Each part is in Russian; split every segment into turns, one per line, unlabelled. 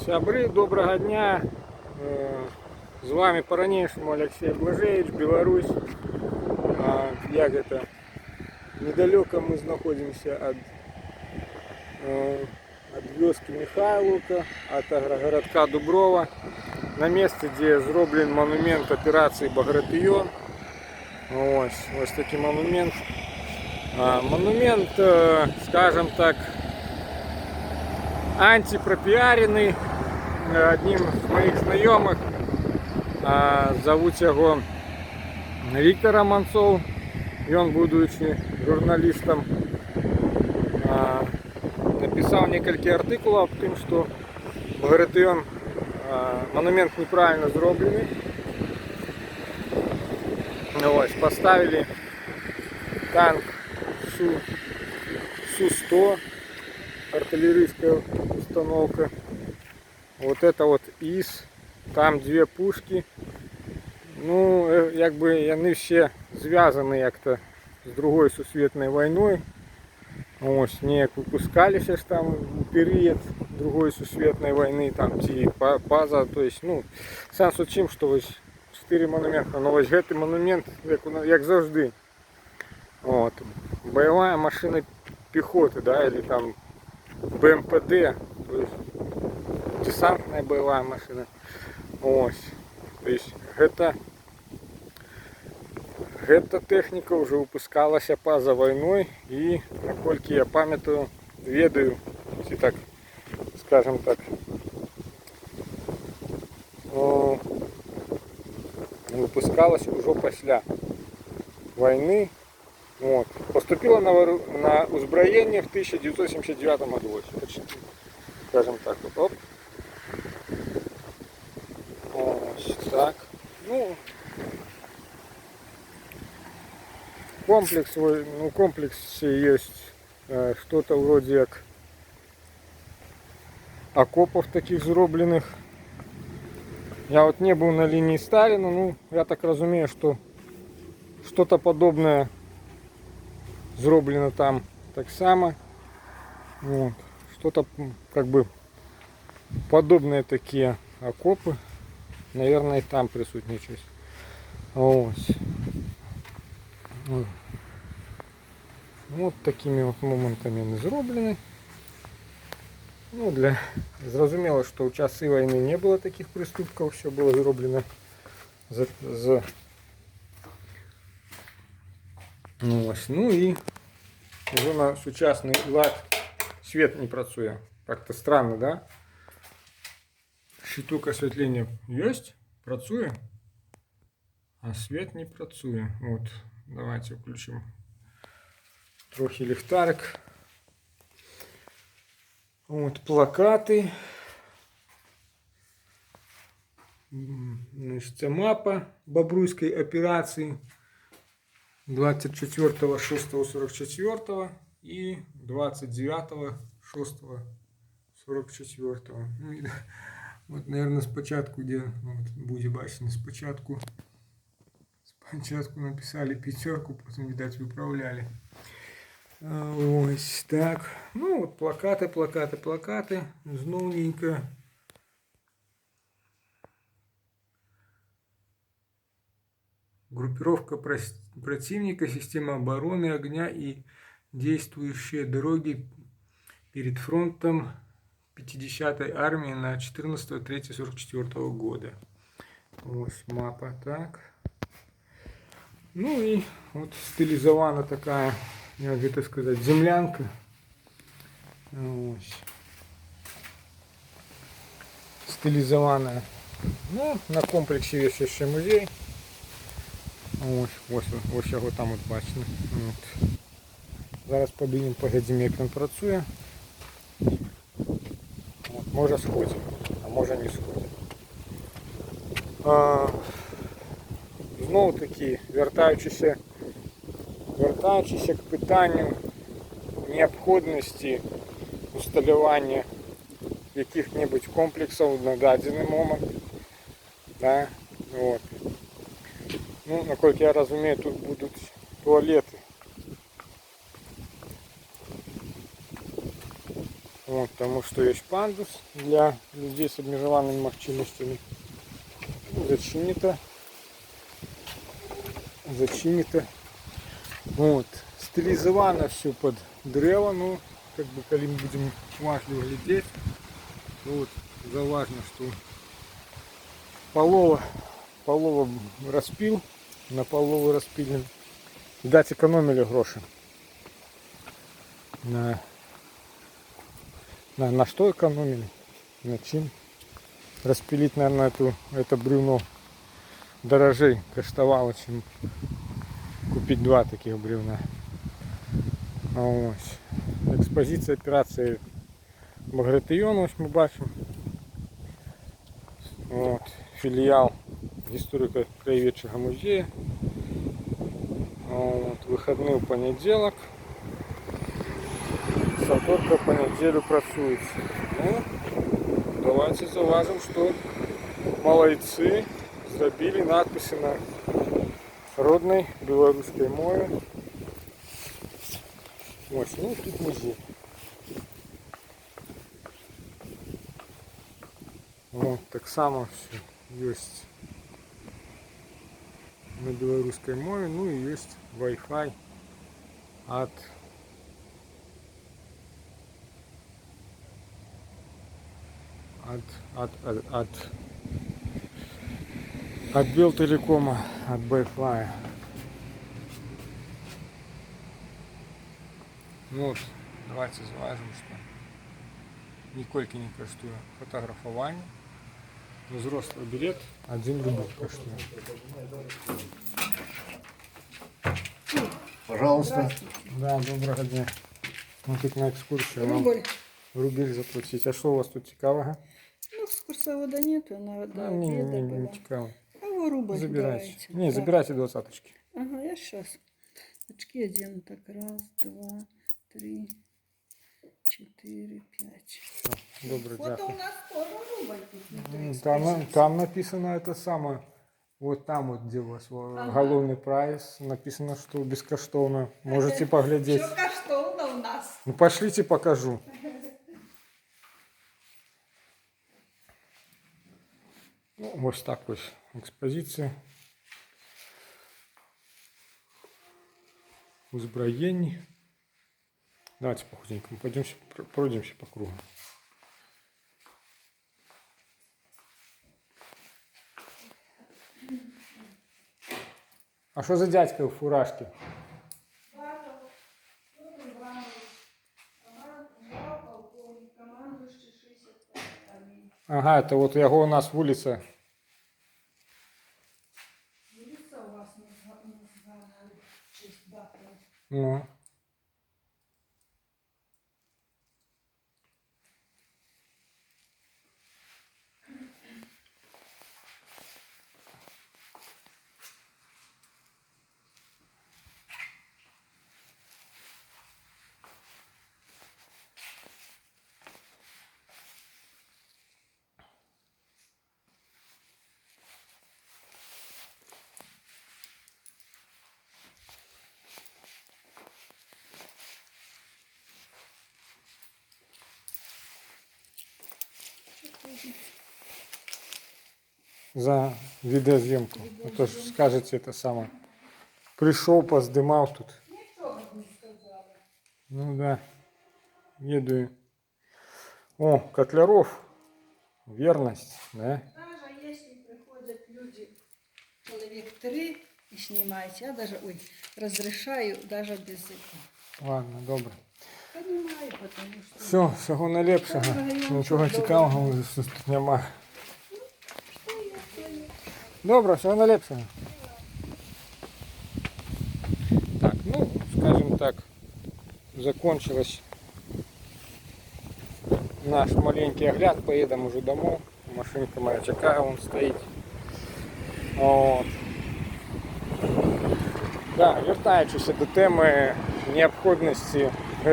Сябры, доброго дня! З вами по-ранейшему Алексей Блажевич, Беларусь. Як это? Недалеко мы находимся от вёски Михайловка, от агрогородка Дуброва, на месте, где зроблен монумент операции Багратион. Ось такий монумент. Монумент, скажем так, антипропіарений одним з моїх знайомих. Зовут його Віктор Романцов. Він, будучи журналістом, написав кілька артикулів о том, що Багратион монумент неправильно зроблений. Ось, поставили танк Су-100, артиллерийская установка. Вот это вот ИС, там две пушки. Ну, якби вони все зв'язані як-то з Другою Сусвітньою війною. Ось, не випускалися ж там у період Другої Сусвітньої війни, там ці паза, то есть, ну, сенс у чим, що ось 4 монументи, ну ось цей монумент, як завжди. От, бойова машина пехоты, да, или там БМПД, то есть десантная боевая машина. Ось, то есть эта техніка вже випускалася поза війною і, наскільки я пам'ятаю, ведаю, чи так, скажем так, випускалася вже після війни. Вот. Поступила на узброение в 1979 году, скажем так. Вот. Оп. Вот так. Ну, в комплексе есть что-то вроде как окопов таких зробленных. Я вот не был на линии Сталина, ну, я так разумею, что что-то подобное зроблено там так само. Вот. Что-то как бы подобные такие окопы, наверное, и там присутствуют. Вот такими вот моментами они зроблены. Ну, зрозуміло, що в часи війни не було таких приступків, все було зроблено Ну і вже на сучасний лад світ не працює. Как-то странно, да? Щиток освітлення є, працює, а світ не працює. От, давайте включимо трохи ліхтарик. От, плакати. Значить, це мапа Бобруйської операції 24.06.44 і 29.06.44. Вот, наверное, спочатку, где вот, буде бачено, спочатку написали пятерку, потім, видать, виправляли. Ось так. Ну, от плакати. Зновненько. Группировка противника, система обороны, огня и действующие дороги перед фронтом 50-й армии на 14.03.44 года. Ось мапа, так. Ну и вот стилизована такая, как это сказать, землянка. Ось. Стилизована. Ну, на комплексе есть еще музей. Ось його там от бачимо. От. Зараз подивимо, поглядимо, як він працює. От, може сходимо, а може не сходимо. Знову таки, вертаючися к питанню необхідності усталювання яких-небудь комплексів на даний момент. Да? От. Ну, насколько я разумею, тут будут туалеты. Вот. Тому що є пандус для людей з обмежованими можливостями. Зачинито. Вот. Стилизовано все под древо, ну, как бы, когда мы будем важливо глядеть, то вот, важно, что полова распил, на полову распилен. Видать, экономили гроши. На что экономили? На чем? Распилить, наверное, это бревно дорожей коштовало, чем купить два таких бревна. Ось. Експозиція операції Багратион, ось ми бачимо. От. Філіал історико-краєведчого музею. От. Вихідний у понеділок. Савторка по неділю працюють. Ну, давайте зауважимо, що молодці зробили надписи на родной белорусской мове. Ось, ну тут музей. Вот, так само все есть на белорусской мове, ну и есть Wi-Fi от Белтелекома, от Wi-Fi. Ну от, давайте зважимо, що нікольки не коштує фотографування. Взрослый билет 1 рубль коштує.
Пожалуйста.
Да, доброго дня. Мы тут на экскурсию. Вам рубль заплатить. А что у вас тут цікавого?
Ну, экскурсовода нету, надо
Не цікаво.
А вы рубль
Забирайте.
давайте.
Не,
Да.
забирайте 20-очки.
Ага, я сейчас. Очки одену. Так, раз, два, три, 4, 5.
Все, добре,
Вот у
дякую.
нас тоже рубль тут внутри
Там,
экспозиции.
там написано это самое. Вот там вот, где у вас головный прайс, написано, что бескоштовно. Можете поглядеть.
Все коштовно у нас.
Ну пошлите, покажу. Ну, ось так ось експозиція. Узброєнні. Давайте по-худенькому пойдемся, пройдемся по кругу. А що за дядька в фуражці? Ага, это вот его у нас вулиця.
Вулиця у вас не згадана честь дати.
Ну. За видеозъемку. А то ж скажете это самое. Пришел, поздымал тут.
Нічого не сказали.
Ну да. Еду. О, Котляров. Верность, да?
Даже если приходят люди, человек 3 и снимаете, я даже, разрешаю даже без этого.
Ладно, добре.
Понимаю, потому что...
Все, всього найлепшого. Нічого цікавого тут нема. Добре, всього найлепшого. Так, ну, скажем так, закончилось наш маленький огляд. Поедем уже домой. Машинка моя чекає, вон стоїть. От. Да, вертаючись до теми необхідності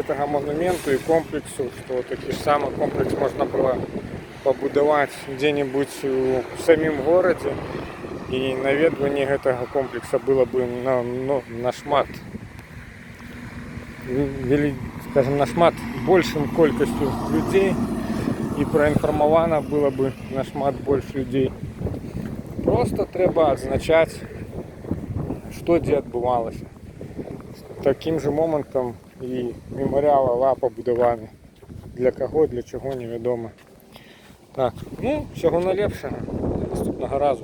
цього монументу і комплексу, що такий ж самий комплекс можна було побудувати где-нибудь в самім городі, і навідування цього комплексу було б на шмат скажімо, на шмат більшим кількістю людей і проінформовано було б на шмат більше людей. Просто треба відзначати, що де відбувалося. Таким же моментом і меморіал Алла побудований. Для кого, для чого, невідомо. Так, ну, всього найлепшого. До наступного разу.